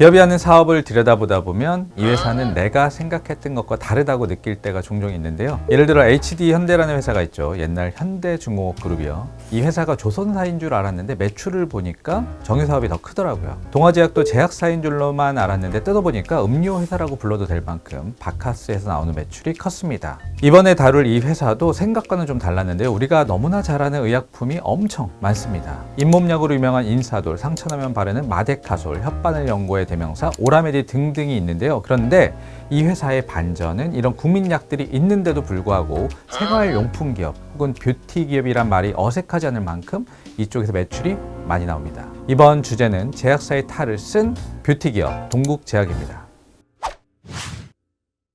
기업이 하는 사업을 들여다보다 보면 이 회사는 내가 생각했던 것과 다르다고 느낄 때가 종종 있는데요. 예를 들어 HD 현대라는 회사가 있죠. 옛날 현대중공업 그룹이요. 이 회사가 조선사인 줄 알았는데 매출을 보니까 정유사업이 더 크더라고요. 동아제약도 제약사인 줄로만 알았는데 뜯어보니까 음료 회사라고 불러도 될 만큼 바카스에서 나오는 매출이 컸습니다. 이번에 다룰 이 회사도 생각과는 좀 달랐는데요. 우리가 너무나 잘 아는 의약품이 엄청 많습니다. 잇몸약으로 유명한 인사돌, 상처나면 바르는 마데카솔, 혓바늘 연고의 대명사 오라메디 등등이 있는데요. 그런데 이 회사의 반전은 이런 국민약들이 있는데도 불구하고 생활용품 기업 혹은 뷰티 기업이란 말이 어색하지 않을 만큼 이쪽에서 매출이 많이 나옵니다. 이번 주제는 제약사의 탈을 쓴 뷰티 기업 동국제약입니다.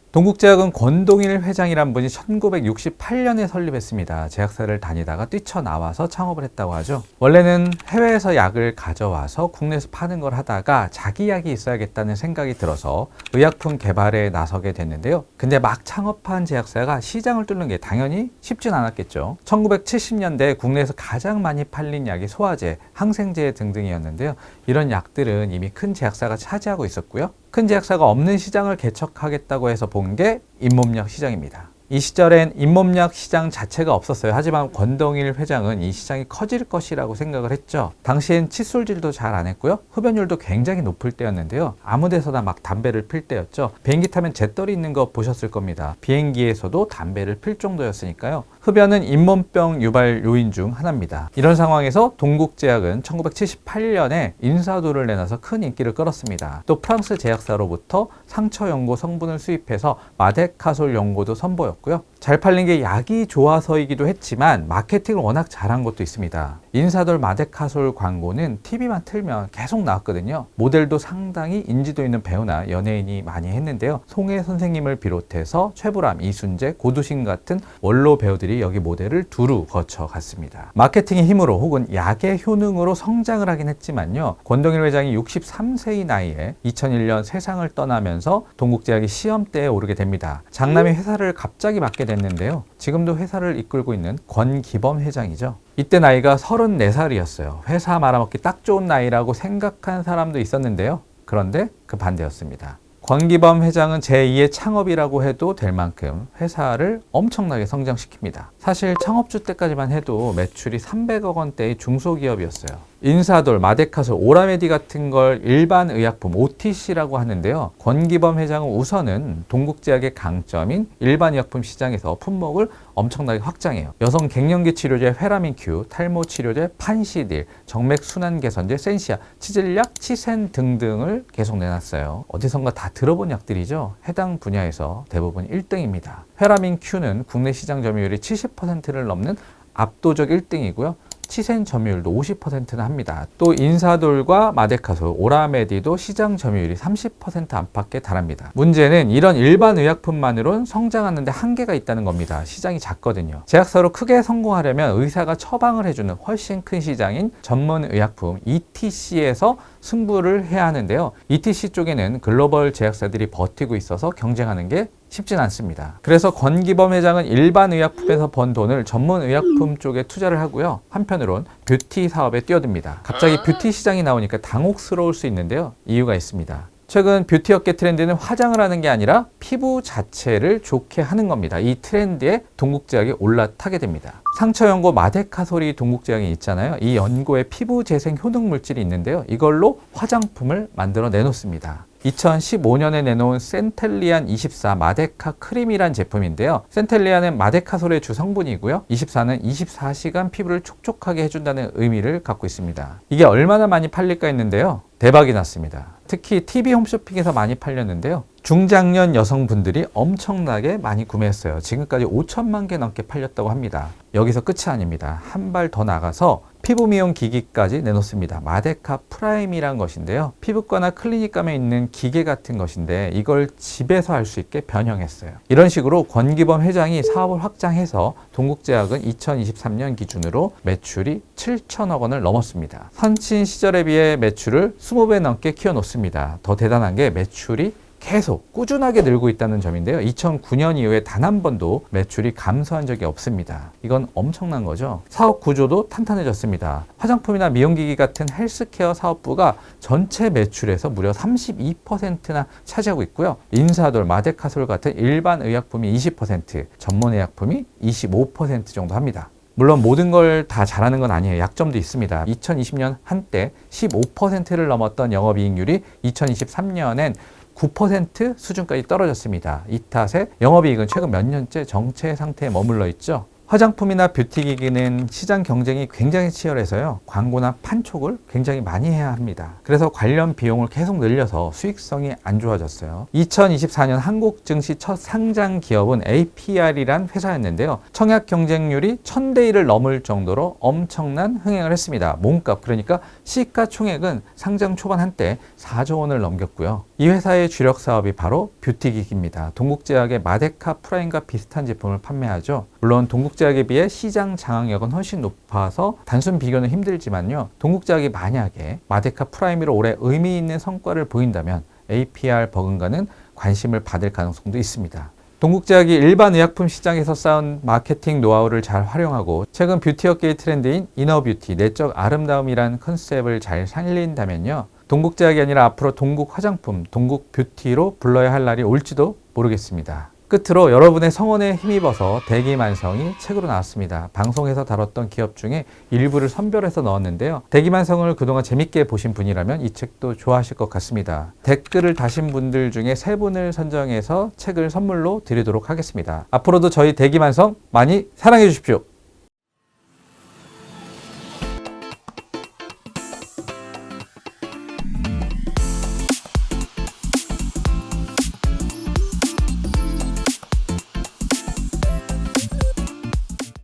동국제약은 권동일 회장이란 분이 1968년에 설립했습니다. 제약사를 다니다가 뛰쳐나와서 창업을 했다고 하죠. 원래는 해외에서 약을 가져와서 국내에서 파는 걸 하다가 자기 약이 있어야겠다는 생각이 들어서 의약품 개발에 나서게 됐는데요. 근데 막 창업한 제약사가 시장을 뚫는 게 당연히 쉽진 않았겠죠. 1970년대 국내에서 가장 많이 팔린 약이 소화제, 항생제 등등이었는데요. 이런 약들은 이미 큰 제약사가 차지하고 있었고요. 큰 제약사가 없는 시장을 개척하겠다고 해서 본 게 잇몸약 시장입니다. 이 시절엔 잇몸약 시장 자체가 없었어요. 하지만 권동일 회장은 이 시장이 커질 것이라고 생각을 했죠. 당시엔 칫솔질도 잘 안 했고요. 흡연율도 굉장히 높을 때였는데요. 아무 데서나 막 담배를 필 때였죠. 비행기 타면 재떨이 있는 거 보셨을 겁니다. 비행기에서도 담배를 필 정도였으니까요. 흡연은 잇몸병 유발 요인 중 하나입니다. 이런 상황에서 동국제약은 1978년에 인사도를 내놔서 큰 인기를 끌었습니다. 또 프랑스 제약사로부터 상처 연고 성분을 수입해서 마데카솔 연고도 선보였고요. 잘 팔린 게 약이 좋아서이기도 했지만 마케팅을 워낙 잘한 것도 있습니다. 인사돌 마데카솔 광고는 TV만 틀면 계속 나왔거든요. 모델도 상당히 인지도 있는 배우나 연예인이 많이 했는데요. 송혜 선생님을 비롯해서 최불암, 이순재, 고두심 같은 원로 배우들이 여기 모델을 두루 거쳐갔습니다. 마케팅의 힘으로 혹은 약의 효능으로 성장을 하긴 했지만요. 권동일 회장이 63세의 나이에 2001년 세상을 떠나면서 동국제약이 시험대에 오르게 됩니다. 장남이 회사를 갑자기 맡게 됐는데요. 지금도 회사를 이끌고 있는 권기범 회장이죠. 이때 나이가 34살이었어요. 회사 말아먹기 딱 좋은 나이라고 생각한 사람도 있었는데요. 그런데 그 반대였습니다. 권기범 회장은 제2의 창업이라고 해도 될 만큼 회사를 엄청나게 성장시킵니다. 사실 창업주 때까지만 해도 매출이 300억 원대의 중소기업이었어요. 인사돌, 마데카솔, 오라메디 같은 걸 일반 의약품 OTC라고 하는데요. 권기범 회장은 우선은 동국제약의 강점인 일반 의약품 시장에서 품목을 엄청나게 확장해요. 여성 갱년기 치료제 페라민큐, 탈모 치료제 판시딜, 정맥 순환 개선제 센시아, 치질약, 치센 등등을 계속 내놨어요. 어디선가 다 들어본 약들이죠. 해당 분야에서 대부분 1등입니다. 페라민큐는 국내 시장 점유율이 70%를 넘는 압도적 1등이고요. 치센 점유율도 50%나 합니다. 또 인사돌과 마데카솔, 오라메디도 시장 점유율이 30% 안팎에 달합니다. 문제는 이런 일반 의약품만으론 성장하는데 한계가 있다는 겁니다. 시장이 작거든요. 제약사로 크게 성공하려면 의사가 처방을 해주는 훨씬 큰 시장인 전문 의약품 ETC에서 승부를 해야 하는데요. ETC 쪽에는 글로벌 제약사들이 버티고 있어서 경쟁하는 게 쉽진 않습니다. 그래서 권기범 회장은 일반 의약품에서 번 돈을 전문 의약품 쪽에 투자를 하고요. 한편으론 뷰티 사업에 뛰어듭니다. 갑자기 뷰티 시장이 나오니까 당혹스러울 수 있는데요. 이유가 있습니다. 최근 뷰티 업계 트렌드는 화장을 하는 게 아니라 피부 자체를 좋게 하는 겁니다. 이 트렌드에 동국제약이 올라타게 됩니다. 상처 연고 마데카솔이 동국제약에 있잖아요. 이 연고에 피부 재생 효능 물질이 있는데요. 이걸로 화장품을 만들어 내놓습니다. 2015년에 내놓은 센텔리안 24 마데카 크림이란 제품인데요. 센텔리안은 마데카솔의 주 성분이고요. 24는 24시간 피부를 촉촉하게 해준다는 의미를 갖고 있습니다. 이게 얼마나 많이 팔릴까 했는데요. 대박이 났습니다. 특히 TV 홈쇼핑에서 많이 팔렸는데요. 중장년 여성분들이 엄청나게 많이 구매했어요. 지금까지 5천만 개 넘게 팔렸다고 합니다. 여기서 끝이 아닙니다. 한 발 더 나가서 피부 미용 기기까지 내놓습니다. 마데카 프라임이란 것인데요. 피부과나 클리닉 가면 있는 기계 같은 것인데 이걸 집에서 할 수 있게 변형했어요. 이런 식으로 권기범 회장이 사업을 확장해서 동국제약은 2023년 기준으로 매출이 7천억 원을 넘었습니다. 선친 시절에 비해 매출을 20배 넘게 키워놓습니다. 더 대단한 게 매출이 계속 꾸준하게 늘고 있다는 점인데요. 2009년 이후에 단 한 번도 매출이 감소한 적이 없습니다. 이건 엄청난 거죠. 사업 구조도 탄탄해졌습니다. 화장품이나 미용기기 같은 헬스케어 사업부가 전체 매출에서 무려 32%나 차지하고 있고요. 인사돌, 마데카솔 같은 일반 의약품이 20%, 전문 의약품이 25% 정도 합니다. 물론 모든 걸 다 잘하는 건 아니에요. 약점도 있습니다. 2020년 한때 15%를 넘었던 영업이익률이 2023년엔 9% 수준까지 떨어졌습니다. 이 탓에 영업이익은 최근 몇 년째 정체 상태에 머물러 있죠. 화장품이나 뷰티기기는 시장 경쟁이 굉장히 치열해서요. 광고나 판촉을 굉장히 많이 해야 합니다. 그래서 관련 비용을 계속 늘려서 수익성이 안 좋아졌어요. 2024년 한국 증시 첫 상장 기업은 APR이란 회사였는데요. 청약 경쟁률이 1000대 1을 넘을 정도로 엄청난 흥행을 했습니다. 몸값, 그러니까 시가총액은 상장 초반 한때 4조 원을 넘겼고요. 이 회사의 주력 사업이 바로 뷰티기기입니다. 동국제약의 마데카 프라임과 비슷한 제품을 판매하죠. 물론 동국제약에 비해 시장 장악력은 훨씬 높아서 단순 비교는 힘들지만요. 동국제약이 만약에 마데카 프라임으로 올해 의미 있는 성과를 보인다면 APR 버금가는 관심을 받을 가능성도 있습니다. 동국제약이 일반 의약품 시장에서 쌓은 마케팅 노하우를 잘 활용하고 최근 뷰티업계의 트렌드인 이너뷰티, 내적 아름다움이란 컨셉을 잘 살린다면요. 동국제약이 아니라 앞으로 동국 화장품, 동국 뷰티로 불러야 할 날이 올지도 모르겠습니다. 끝으로 여러분의 성원에 힘입어서 대기만성이 책으로 나왔습니다. 방송에서 다뤘던 기업 중에 일부를 선별해서 넣었는데요. 대기만성을 그동안 재밌게 보신 분이라면 이 책도 좋아하실 것 같습니다. 댓글을 다신 분들 중에 3분을 선정해서 책을 선물로 드리도록 하겠습니다. 앞으로도 저희 대기만성 많이 사랑해 주십시오.